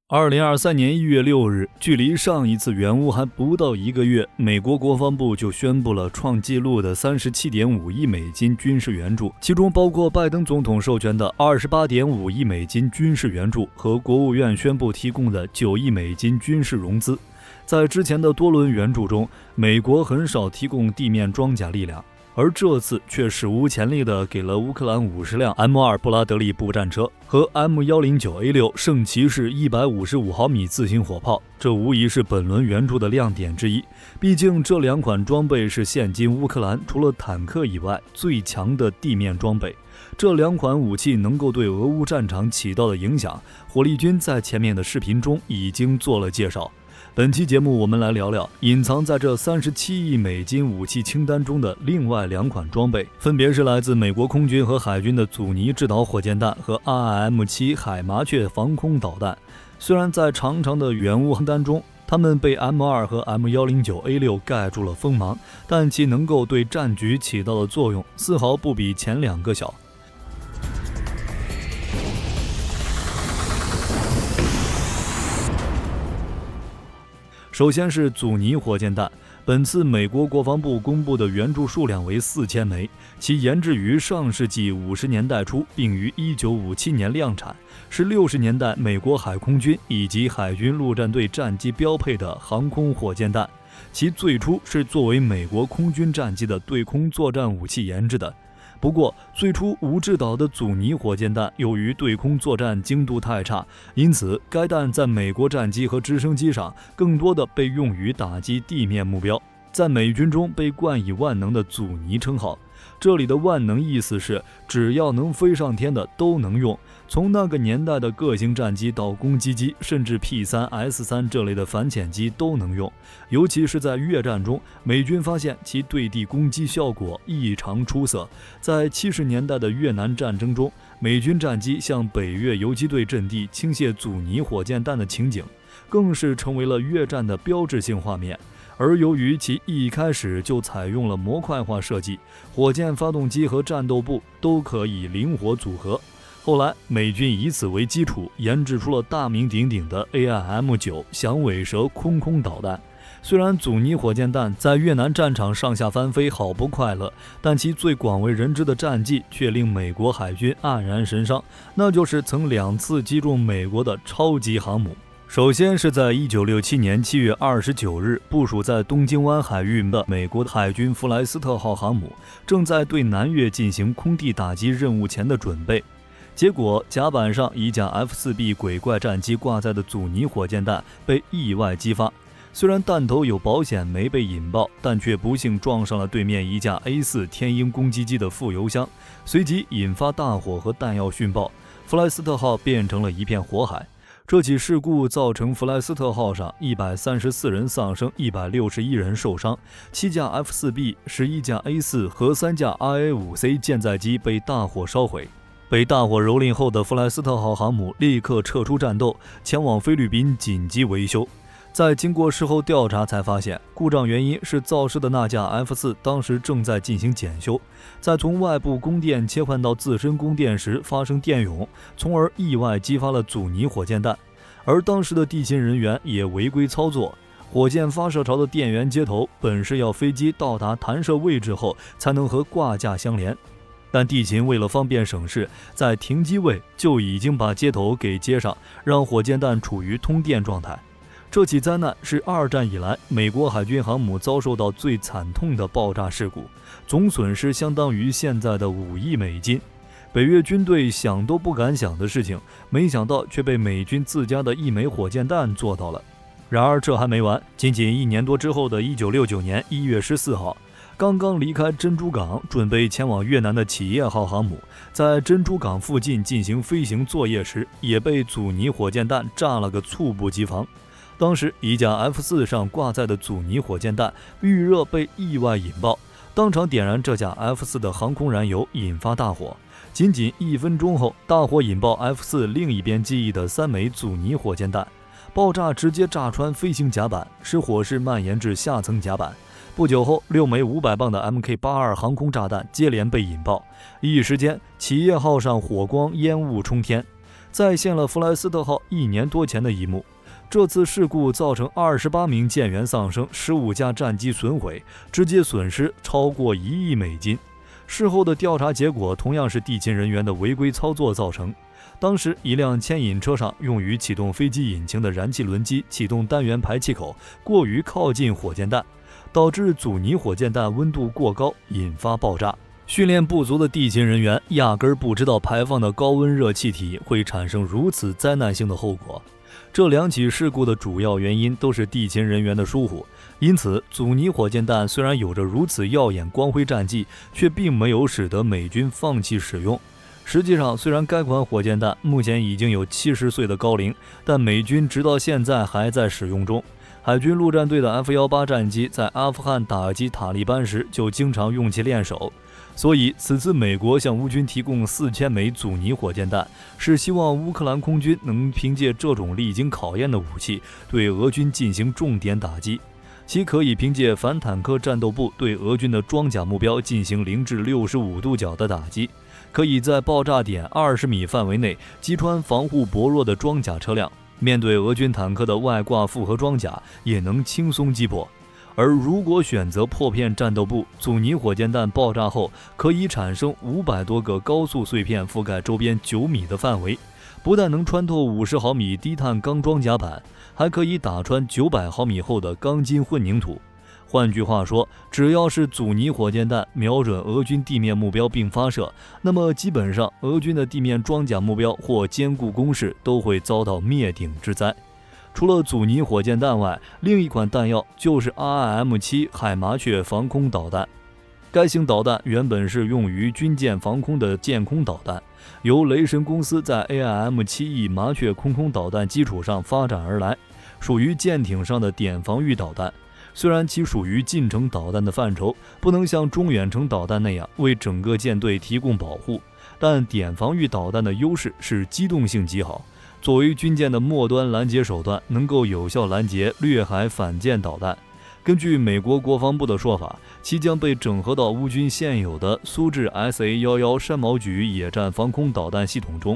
2023年1月6日，距离上一次援乌还不到1个月，美国国防部就宣布了创纪录的37.5亿美金军事援助，其中包括拜登总统授权的28.5亿美金军事援助和国务院宣布提供的9亿美金军事融资。在之前的多轮援助中，美国很少提供地面装甲力量，而这次却史无前例地给了乌克兰50辆 M2 布拉德利步战车和 M109A6 圣骑士155毫米自行火炮，这无疑是本轮援助的亮点之一。毕竟这两款装备是现今乌克兰除了坦克以外最强的地面装备。这两款武器能够对俄乌战场起到的影响，火力军在前面的视频中已经做了介绍。本期节目我们来聊聊隐藏在这37亿美金武器清单中的另外两款装备，分别是来自美国空军和海军的阻尼制导火箭弹和 IM-7 海麻雀防空导弹。虽然在长长的援乌单中，他们被 M2 和 M109A6 盖住了锋芒，但其能够对战局起到的作用丝毫不比前两个小。首先是阻尼火箭弹，本次美国国防部公布的援助数量为4000枚，其研制于上世纪50年代初，并于1957年量产，是60年代美国海空军以及海军陆战队战机标配的航空火箭弹。其最初是作为美国空军战机的对空作战武器研制的。不过，最初无制导的阻尼火箭弹由于对空作战精度太差，因此该弹在美国战机和直升机上更多的被用于打击地面目标，在美军中被冠以万能的阻尼称号。这里的万能意思是只要能飞上天的都能用，从那个年代的各型战机到攻击机，甚至 P3、S3 这类的反潜机都能用。尤其是在越战中，美军发现其对地攻击效果异常出色。在70年代的越南战争中，美军战机向北越游击队阵地倾泻阻尼火箭弹的情景，更是成为了越战的标志性画面。而由于其一开始就采用了模块化设计，火箭发动机和战斗部都可以灵活组合。后来美军以此为基础，研制出了大名鼎鼎的 AIM-9 响尾蛇空导弹。虽然阻尼火箭弹在越南战场上下翻飞好不快乐，但其最广为人知的战绩却令美国海军黯然神伤，那就是曾2次击中美国的超级航母。首先是在1967年7月29日部署在东京湾海域的美国海军弗莱斯特号航母正在对南越进行空地打击任务前的准备，结果甲板上一架 F-4B 鬼怪战机挂载的阻尼火箭弹被意外击发，虽然弹头有保险没被引爆，但却不幸撞上了对面一架 A4 天鹰攻击机的副油箱，随即引发大火和弹药殉爆，弗莱斯特号变成了一片火海。这起事故造成弗莱斯特号上134人丧生，161人受伤，7架 F-4B、11架 A4 和3架 RA-5C 舰载机被大火烧毁。被大火蹂躏后的弗莱斯特号航母立刻撤出战斗，前往菲律宾紧急维修。在经过事后调查才发现，故障原因是造事的那架 F-4 当时正在进行检修，在从外部供电切换到自身供电时发生电涌，从而意外激发了阻尼火箭弹。而当时的地勤人员也违规操作，火箭发射槽的电源接头本是要飞机到达弹射位置后才能和挂架相连，但地勤为了方便省事，在停机位就已经把接头给接上，让火箭弹处于通电状态。这起灾难是2战以来美国海军航母遭受到最惨痛的爆炸事故，总损失相当于现在的5亿美金。北越军队想都不敢想的事情，没想到却被美军自家的一枚火箭弹做到了。然而这还没完，仅仅1年多之后的1969年1月14号，刚刚离开珍珠港准备前往越南的企业号航母，在珍珠港附近进行飞行作业时，也被阻尼火箭弹炸了个猝不及防。当时一架 F-4 上挂载的阻尼火箭弹遇热被意外引爆，当场点燃这架 F-4 的航空燃油，引发大火。仅仅1分钟后，大火引爆 F-4 另一边机翼的3枚阻尼火箭弹，爆炸直接炸穿飞行甲板，使火势蔓延至下层甲板。不久后，6枚500磅的 Mk82 航空炸弹接连被引爆，一时间企业号上火光烟雾冲天。再现了弗莱斯特号1年多前的一幕。这次事故造成28名舰员丧生，15架战机损毁，直接损失超过1亿美金。事后的调查结果同样是地勤人员的违规操作造成。当时一辆牵引车上用于启动飞机引擎的燃气轮机启动单元排气口过于靠近火箭弹，导致阻尼火箭弹温度过高，引发爆炸。训练不足的地勤人员压根儿不知道排放的高温热气体会产生如此灾难性的后果。这2起事故的主要原因都是地勤人员的疏忽，因此阻尼火箭弹虽然有着如此耀眼光辉战绩，却并没有使得美军放弃使用。实际上，虽然该款火箭弹目前已经有70岁的高龄，但美军直到现在还在使用中。海军陆战队的 F-18战机在阿富汗打击塔利班时就经常用其练手，所以此次美国向乌军提供4000枚阻尼火箭弹，是希望乌克兰空军能凭借这种历经考验的武器对俄军进行重点打击。其可以凭借反坦克战斗部对俄军的装甲目标进行0至65度角的打击，可以在爆炸点20米范围内击穿防护薄弱的装甲车辆，面对俄军坦克的外挂复合装甲也能轻松击破。而如果选择破片战斗部，阻尼火箭弹爆炸后可以产生500多个高速碎片，覆盖周边9米的范围，不但能穿透50毫米低碳钢装甲板，还可以打穿900毫米厚的钢筋混凝土。换句话说，只要是阻尼火箭弹瞄准俄军地面目标并发射，那么基本上俄军的地面装甲目标或坚固工事都会遭到灭顶之灾。除了阻尼火箭弹外，另一款弹药就是 IRM-7 海麻雀防空导弹。该型导弹原本是用于军舰防空的舰空导弹，由雷神公司在 AIM-7E 麻雀空空导弹基础上发展而来，属于舰艇上的点防御导弹。虽然其属于近程导弹的范畴，不能像中远程导弹那样为整个舰队提供保护，但点防御导弹的优势是机动性极好，作为军舰的末端拦截手段，能够有效拦截掠海反舰导弹。根据美国国防部的说法，其将被整合到乌军现有的苏制 SA-11山毛榉野战防空导弹系统中。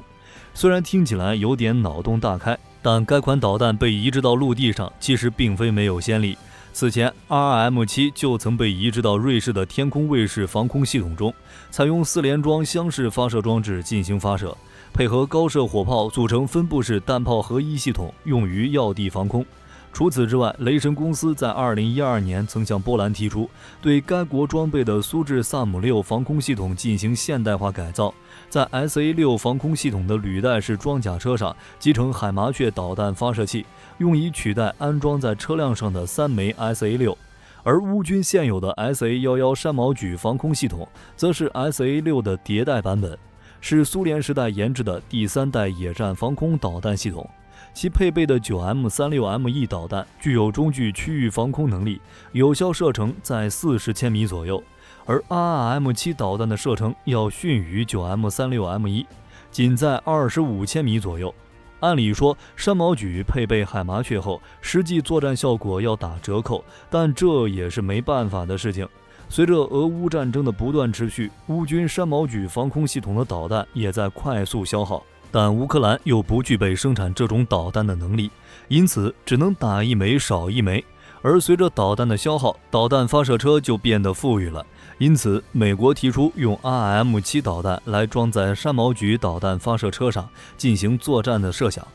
虽然听起来有点脑洞大开，但该款导弹被移植到陆地上其实并非没有先例。此前 RRM-7 就曾被移植到瑞士的天空卫士防空系统中，采用4联装箱式发射装置进行发射，配合高射火炮组成分布式弹炮合一系统，用于要地防空。除此之外，雷神公司在2012年曾向波兰提出对该国装备的苏制萨姆6防空系统进行现代化改造，在 SA-6 防空系统的履带式装甲车上集成海麻雀导弹发射器，用以取代安装在车辆上的3枚 SA-6。而乌军现有的 SA-11山毛榉防空系统则是 SA-6的迭代版本，是苏联时代研制的第3代野战防空导弹系统。其配备的 9M36ME 导弹具有中距区域防空能力，有效射程在40千米左右，而 RRM-7 导弹的射程要逊于 9M36ME， 仅在25千米左右。按理说，山毛榉配备海麻雀后，实际作战效果要打折扣，但这也是没办法的事情。随着俄乌战争的不断持续，乌军山毛榉防空系统的导弹也在快速消耗。但乌克兰又不具备生产这种导弹的能力，因此只能打一枚少一枚。而随着导弹的消耗，导弹发射车就变得富裕了。因此，美国提出用 RRM-7 导弹来装在山毛榉导弹发射车上进行作战的设想。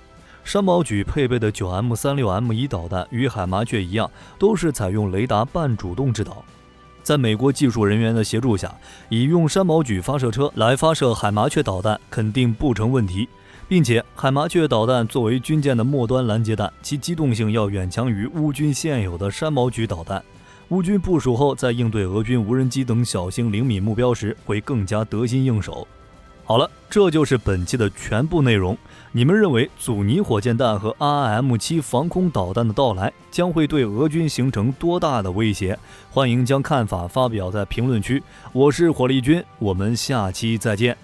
山毛榉配备的 9M36ME 导弹与海麻雀一样，都是采用雷达半主动制导。在美国技术人员的协助下，以用山毛榉发射车来发射海麻雀导弹肯定不成问题，并且海麻雀导弹作为军舰的末端拦截弹，其机动性要远强于乌军现有的山毛榉导弹。乌军部署后，在应对俄军无人机等小型灵敏目标时，会更加得心应手。好了，这就是本期的全部内容。你们认为阻尼火箭弹和 RRM-7 防空导弹的到来将会对俄军形成多大的威胁？欢迎将看法发表在评论区。我是火力军，我们下期再见。